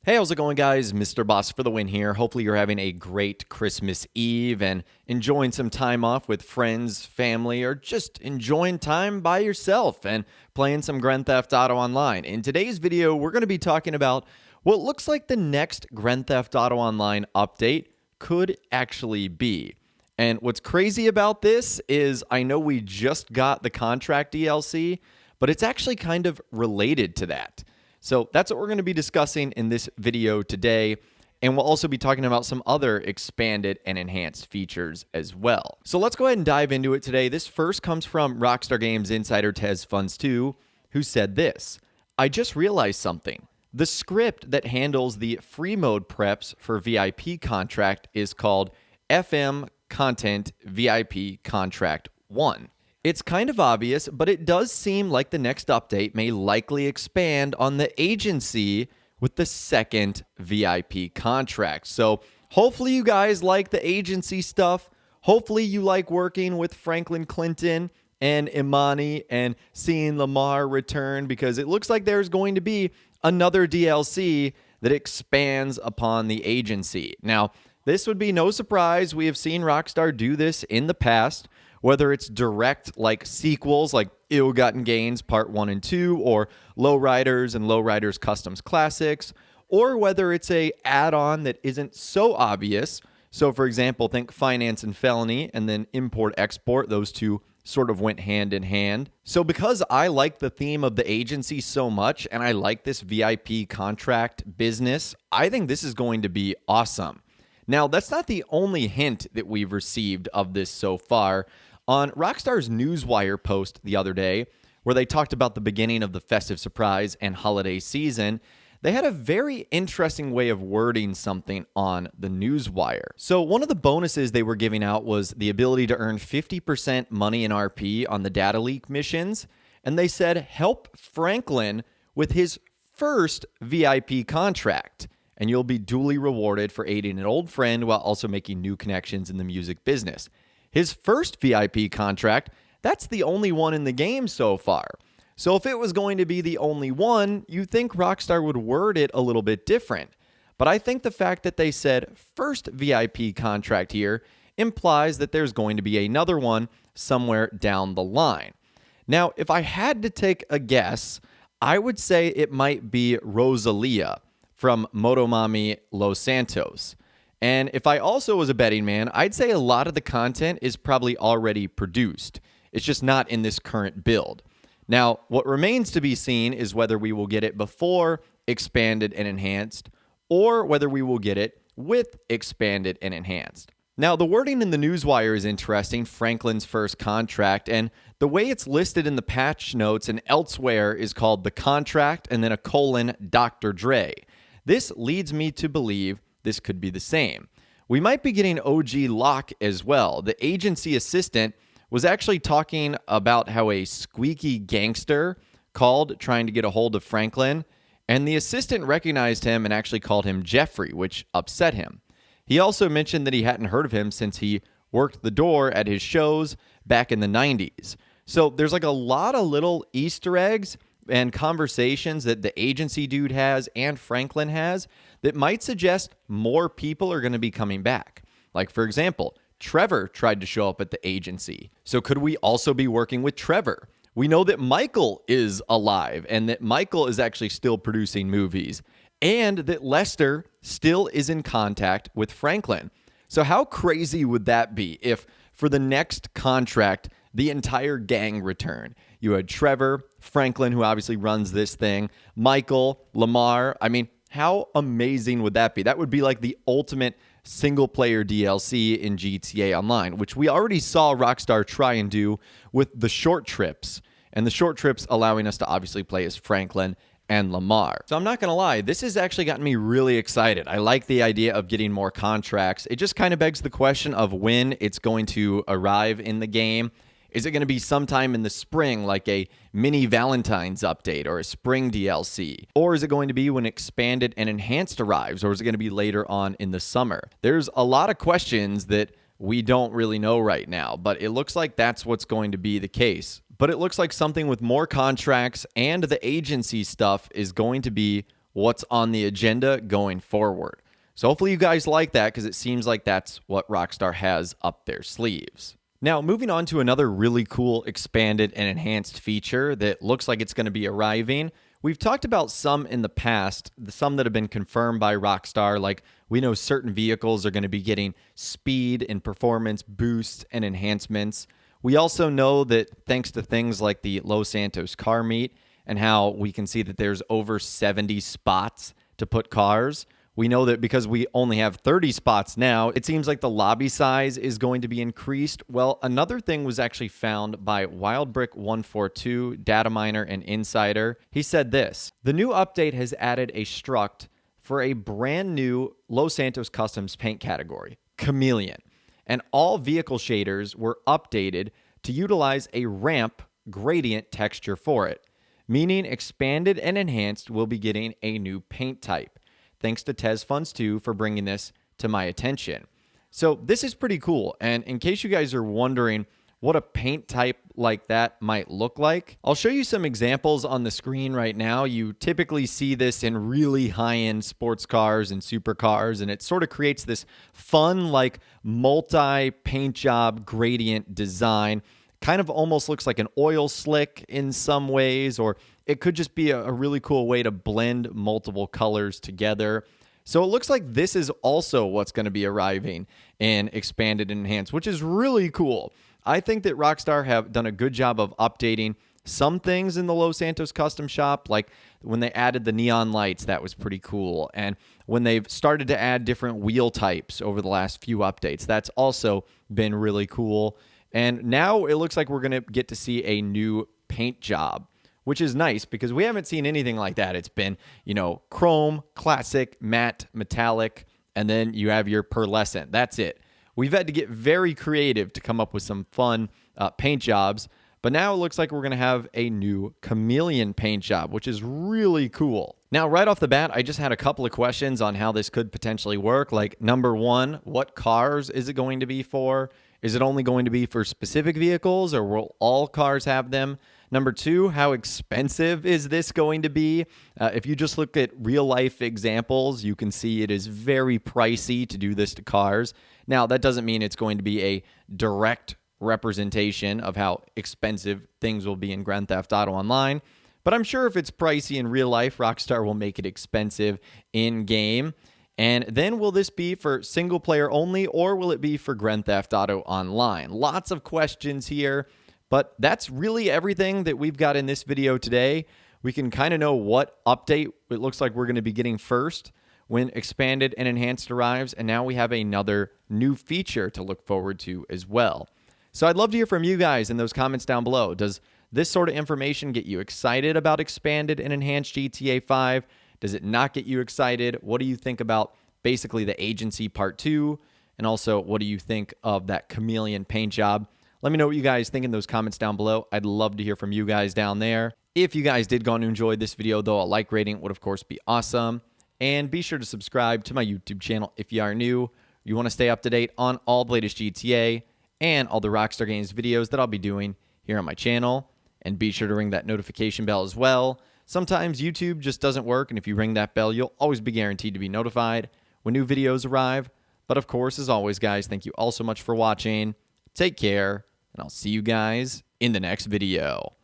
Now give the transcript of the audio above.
Hey, how's it going, guys? Mr. Boss for the win here. Hopefully, you're having a great Christmas Eve and enjoying some time off with friends, family, or just enjoying time by yourself and playing some Grand Theft Auto Online. In today's video, we're going to be talking about what looks like the next Grand Theft Auto Online update could actually be. And what's crazy about this is I know we just got the contract DLC, but it's actually kind of related to that. So that's what we're going to be discussing in this video today. And we'll also be talking about some other expanded and enhanced features as well. So let's go ahead and dive into it today. This first comes from Rockstar Games insider Tez Funds 2, who said this: I just realized something. The script that handles the free mode preps for VIP contract is called FM Content VIP Contract 1. It's kind of obvious, but it does seem like the next update may likely expand on the agency with the second VIP contract. So hopefully you guys like the agency stuff. Hopefully you like working with Franklin Clinton and Imani and seeing Lamar return, because it looks like there's going to be another DLC that expands upon the agency. Now, this would be no surprise. We have seen Rockstar do this in the past, whether it's direct like sequels like Ill-Gotten Gains Part 1 and 2 or Lowriders and Lowriders Customs Classics, or whether it's a add-on that isn't so obvious. So for example, think Finance and Felony and then Import-Export. Those two sort of went hand in hand. So because I like the theme of the agency so much and I like this VIP contract business, I think this is going to be awesome. Now, that's not the only hint that we've received of this so far. On Rockstar's Newswire post the other day, where they talked about the beginning of the festive surprise and holiday season, they had a very interesting way of wording something on the Newswire. So one of the bonuses they were giving out was the ability to earn 50% money in RP on the data leak missions, and they said help Franklin with his first VIP contract, and you'll be duly rewarded for aiding an old friend while also making new connections in the music business. His first VIP contract, that's the only one in the game so far. So if it was going to be the only one, you'd think Rockstar would word it a little bit different. But I think the fact that they said first VIP contract here implies that there's going to be another one somewhere down the line. Now, if I had to take a guess, I would say it might be Rosalia from Motomami Los Santos. And if I also was a betting man, I'd say a lot of the content is probably already produced. It's just not in this current build. Now, what remains to be seen is whether we will get it before expanded and enhanced, or whether we will get it with expanded and enhanced. Now, the wording in the Newswire is interesting, Franklin's first contract, and the way it's listed in the patch notes and elsewhere is called the contract and then a colon Dr. Dre. This leads me to believe this could be the same. We might be getting OG Locke as well. The agency assistant was actually talking about how a squeaky gangster called trying to get a hold of Franklin, and the assistant recognized him and actually called him Jeffrey, which upset him. He also mentioned that he hadn't heard of him since he worked the door at his shows back in the 90s. So there's like a lot of little Easter eggs and conversations that the agency dude has and Franklin has that might suggest more people are going to be coming back. Like, for example, Trevor tried to show up at the agency. So could we also be working with Trevor? We know that Michael is alive and that Michael is actually still producing movies and that Lester still is in contact with Franklin. So how crazy would that be if for the next contract, the entire gang return? You had Trevor, Franklin, who obviously runs this thing, Michael, Lamar. I mean, how amazing would that be? That would be like the ultimate single-player DLC in GTA Online, which we already saw Rockstar try and do with the short trips, and the short trips allowing us to obviously play as Franklin and Lamar. So I'm not going to lie, this has actually gotten me really excited. I like the idea of getting more contracts. It just kind of begs the question of when it's going to arrive in the game. Is it going to be sometime in the spring, like a mini Valentine's update or a spring DLC? Or is it going to be when expanded and enhanced arrives? Or is it going to be later on in the summer? There's a lot of questions that we don't really know right now, but it looks like that's what's going to be the case. But it looks like something with more contracts and the agency stuff is going to be what's on the agenda going forward. So hopefully you guys like that, because it seems like that's what Rockstar has up their sleeves. Now, moving on to another really cool expanded and enhanced feature that looks like it's going to be arriving. We've talked about some in the past, some that have been confirmed by Rockstar, like we know certain vehicles are going to be getting speed and performance boosts and enhancements. We also know that thanks to things like the Los Santos car meet and how we can see that there's over 70 spots to put cars, we know that because we only have 30 spots now, it seems like the lobby size is going to be increased. Well, another thing was actually found by WildBrick142, data miner, and insider. He said this: the new update has added a struct for a brand new Los Santos Customs paint category, Chameleon. And all vehicle shaders were updated to utilize a ramp gradient texture for it, meaning expanded and enhanced will be getting a new paint type. Thanks to TezFunds2 for bringing this to my attention. So this is pretty cool. And in case you guys are wondering what a paint type like that might look like, I'll show you some examples on the screen right now. You typically see this in really high-end sports cars and supercars, and it sort of creates this fun, like multi-paint job gradient design. Kind of almost looks like an oil slick in some ways, or it could just be a really cool way to blend multiple colors together. So it looks like this is also what's going to be arriving in Expanded and Enhanced, which is really cool. I think that Rockstar have done a good job of updating some things in the Los Santos custom shop, like when they added the neon lights, that was pretty cool. And when they've started to add different wheel types over the last few updates, that's also been really cool. And now it looks like we're going to get to see a new paint job, which is nice because we haven't seen anything like that. It's been, chrome, classic, matte, metallic, and then you have your pearlescent. That's it. We've had to get very creative to come up with some fun paint jobs, but now it looks like we're going to have a new Chameleon paint job, which is really cool. Now, right off the bat, I just had a couple of questions on how this could potentially work. Like, number one, what cars is it going to be for? Is it only going to be for specific vehicles, or will all cars have them? Number two, how expensive is this going to be? If you just look at real-life examples, you can see it is very pricey to do this to cars. Now, that doesn't mean it's going to be a direct representation of how expensive things will be in Grand Theft Auto Online, but I'm sure if it's pricey in real life, Rockstar will make it expensive in-game. And then will this be for single player only, or will it be for Grand Theft Auto Online? Lots of questions here, but that's really everything that we've got in this video today. We can kind of know what update it looks like we're going to be getting first when Expanded and Enhanced arrives, and now we have another new feature to look forward to as well. So I'd love to hear from you guys in those comments down below. Does this sort of information get you excited about Expanded and Enhanced GTA 5? Does it not get you excited? What do you think about basically the agency part 2? And also, what do you think of that Chameleon paint job? Let me know what you guys think in those comments down below. I'd love to hear from you guys down there. If you guys did go on to enjoy this video, though, a like rating would, of course, be awesome. And be sure to subscribe to my YouTube channel if you are new. You want to stay up to date on all the latest GTA and all the Rockstar Games videos that I'll be doing here on my channel. And be sure to ring that notification bell as well. Sometimes YouTube just doesn't work, and if you ring that bell, you'll always be guaranteed to be notified when new videos arrive. But of course, as always, guys, thank you all so much for watching. Take care, and I'll see you guys in the next video.